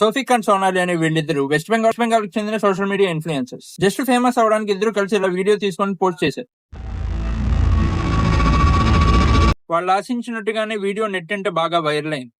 Sofik and Sonali అనే వీళ్ళిద్దరు west Bengal కి చెందిన social media influencers. Just famous అవడానికి ఇద్దరు కలిసి ఇలా వీడియో తీసుకొని పోస్ట్ చేశారు. వాళ్ళు ఆశించినట్టుగానే వీడియో నెట్ అంటే బాగా వైరల్ అయింది.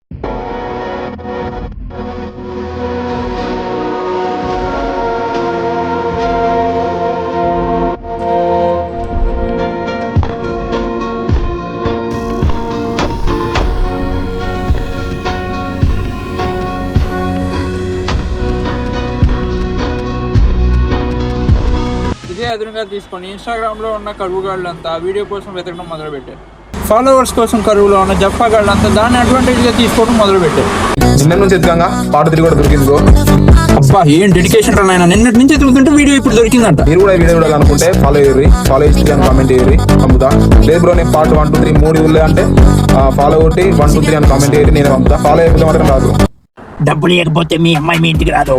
ఇదే అదునుగా తీసుకొని ఇన్స్టాగ్రామ్ లో ఉన్న కరువుగాళ్ళంతా ఆ వీడియో కోసం వెతకడం మొదలు పెట్టారు. ఫాలోవర్స్ కోసం కరువులో ఉన్న జఫాగాళ్ళంతా దాన్ని అడ్వాంటేజ్ గా తీసుకోవడం మొదలు పెట్టారు. నిన్న నుంచి ఎదుగుగా పాట తిరిగి కూడా దొరికిందో. అబ్బా ఏం డెడికేషన్ రా నాయన, నిన్నటి నుంచి ఎదుగుతుంటే వీడియో ఇప్పుడు దొరికిందంట. మీరు కూడా వీడియో చూడాలనుకుంటే ఫాలో చేసి కామెంట్ చేయరు పంపుతా. లేదు బ్రో నేను పార్ట్ 1 2 3 3 ఊళ్ళే అంటే ఫాలో కొట్టి 1 2 3 అని కామెంట్ చేయరు, నేను పంపుతా. ఫాలో అయిపోతే మాత్రం రాదు. డబ్బులు ఇవ్వకపోతే మీ అమ్మాయి మీ ఇంటికి రాదు.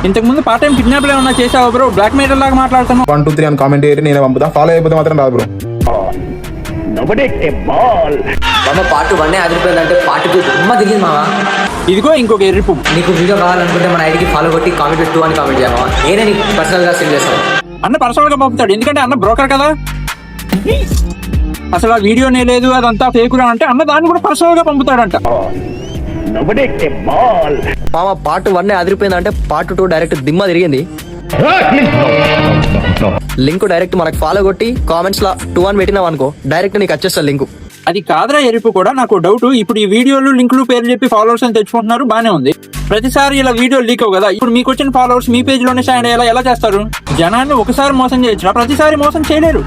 ఇంతకు ముందు పార్ట్ టైం కిడ్నాప్ ఏమన్నా చేసావు బ్రో? బ్లాక్ మెయిల్ లాగా మాట్లాడుతాను. 1 2 3 అని కామెంట్ చేయరు, నేనే పంపుతా. ఫాలో అయిపోతే మాత్రం రాదు బ్రో. పార్ట్ 1 అదిరిపోయిందంటే పార్ట్ 2 అమ్మ దిగింది మావా. ఇదిగో ఇంకొక ఎర్రిపు. నీకు వీడియో కావాలనుకుంటే మన ఐడికి ఫాలో కొట్టి కామెంట్ 2 అని కామెంట్ చేయమా. నేనే నీకు పర్సనల్ గా సెండ్ చేస్తాను. అన్న పర్సనల్ గా పంపుతాడు, ఎందుకంటే అన్న బ్రోకర్ కదా. అసలు ఆ వీడియోనే లేదు, అదంతా ఫేకురా అంటే అన్న దాన్ని కూడా పర్సనల్ గా పంపుతాడంట. మామ పార్ట్ 1 అదిరిపోయిందంటే పార్ట్ 2 డైరెక్ట్ దిమ్మ తిరిగింది. లింక్ డైరెక్ట్ మనకు ఫాలో కొట్టి కామెంట్స్ లో 2 అని పెట్టినావు అనుకో, డైరెక్ట్ నీకు వచ్చేస్తా లింక్. అది కాదురా ఎరుపు కూడా నాకు డౌట్. ఇప్పుడు ఈ వీడియోలు లింకులు పేరు చెప్పి ఫాలోవర్స్ అని తెచ్చుకుంటున్నారు, బానే ఉంది. ప్రతిసారి ఇలా వీడియో లీక్ అవ్వు కదా. ఇప్పుడు మీకు వచ్చిన ఫాలోవర్స్ మీ పేజ్ లోనే షైన్ అయ్యేలా ఎలా చేస్తారు? జనాన్ని ఒకసారి మోసం చేయొచ్చు, ప్రతిసారి మోసం చేయలేరు.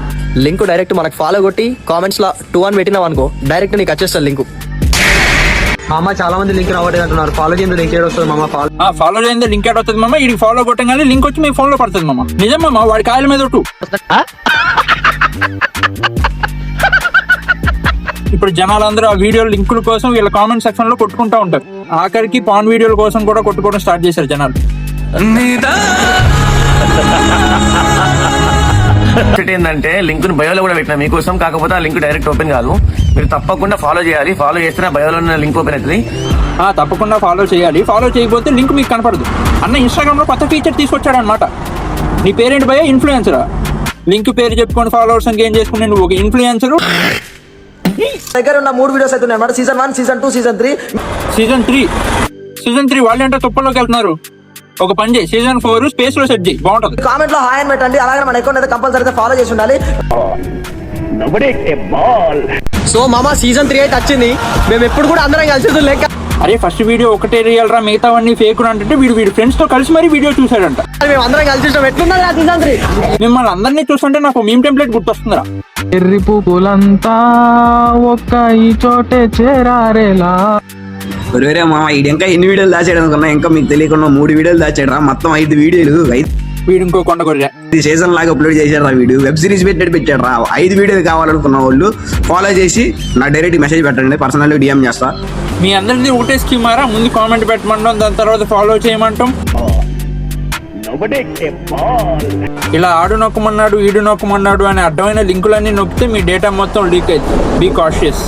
లింక్ డైరెక్ట్ మనకు ఫాలో కొట్టి కామెంట్స్ లో 2 అని పెట్టినావు అనుకో, డైరెక్ట్ నీకు వచ్చేస్తా లింక్. మామ చాలా మంది లింక్ రావట్లేదు అంటున్నారు. ఫాలో చేయండి, లింక్ ఏడు వస్తుంది మామ. ఫాలో చేయండి, లింక్ ఏడు వస్తుంది మామ. ఇది ఫాలో కొట్టగానే లింక్ వచ్చి మీ ఫోన్ లో పడుతుంది మామ. నిజం మామ, వాడి కాయల మీద ఒట్టు. ఇప్పుడు జనాలందరూ ఆ వీడియో లింకుల కోసం వీళ్ళ కామెంట్ సెక్షన్ లో కొట్టుకుంటా ఉంటారు. ఆఖరికి పాన్ వీడియోల కోసం కూడా కొట్టుకోవడం స్టార్ట్ చేశారు జనాలు. ఏంటంటే లింక్ బయోలో కూడా పెట్టినా మీకోసం, కాకపోతే ఆ లింక్ డైరెక్ట్ ఓపెన్ కాదు. మీరు తప్పకుండా ఫాలో చేయాలి. ఫాలో చేస్తే బయోలో ఉన్న లింక్ ఓపెన్ అవుతుంది. తప్పకుండా ఫాలో చేయాలి. ఫాలో చేయకపోతే లింక్ మీకు కనపడదు. అన్న ఇన్స్టాగ్రామ్ లో కొత్త ఫీచర్ తీసుకొచ్చాడు అనమాట. నీ పేరేంటి భయ? ఇన్ఫ్లుయెన్సరా? లింక్ పేరు చెప్పుకొని ఫాలోవర్స్ గెయిన్ చేసుకుని నువ్వు ఒక ఇన్ఫ్లుయెన్సర్. దగ్గర ఉన్న 3 వీడియోస్ అయితే ఉన్నాయి. సీజన్ 1, సీజన్ 2, సీజన్ 3 వాళ్ళు అంటే తుప్పల్లోకి వెళ్తున్నారు. ఒక పని చేయి, సీజన్ 4 స్పేస్ లో సెట్ చేయి, బాగుంటుంది. కామెంట్ లో హాయ్ అని పెట్టండి. అలాగే మన అకౌంట్ అయితే కంపల్సరీ ఫాలో చేసి ఉండాలి. సో మామ సీజన్ 3 అయితే వచ్చింది. మేము ఎప్పుడు కూడా అందరం కలిసి లెక్క. అరే ఫస్ట్ వీడియో ఒకటే రియల్ రా, మిగతావన్నీ ఫేక్ అంటే వీడి ఫ్రెండ్స్ తో కలిసి మరీ వీడియో చూసాడంట. మేము అందరం కలిసి ఎట్లున్నది సీజన్ 3. మిమ్మల్ని అందరినీ చూస్తుంటే నాకు మీమ్ టెంప్లెట్ గుర్తొస్తుందిరా. ఎర్రి పువ్వులంతా ఒక్క ఈ చోటే చేరారేలా. ఒరేరే మామ ఇంకా ఎన్ని వీడియోలు దాచాడు అనుకున్నా, ఇంకా మీకు తెలియకుండా 3 వీడియోలు దాచాడు రా. మొత్తం 5 వీడియోలు. వీడు ఇంకో కొండ కొర్రా సీజన్ లాగా అప్లోడ్ చేశాడు రా. వీడియో వెబ్ సిరీస్ పెట్టాడు రా. 5 వీడియోలు కావాలనుకున్న వాళ్ళు ఫాలో చేసి నాకు డైరెక్ట్ మెసేజ్ పెట్టండి, పర్సనల్ డిఎం చేస్తా. మీ అందరిది ఒకటే స్కీమారా? ముందు కామెంట్ పెట్టమంటాం, దాని తర్వాత ఫాలో చేయమంటాం. ఇలా ఆడు నొక్కమన్నాడు ఈడు నొక్కమన్నాడు అనే అడ్డమైన లింకులన్నీ నొక్కితే మీ డేటా మొత్తం లీక్ అవుతుంది. Be cautious.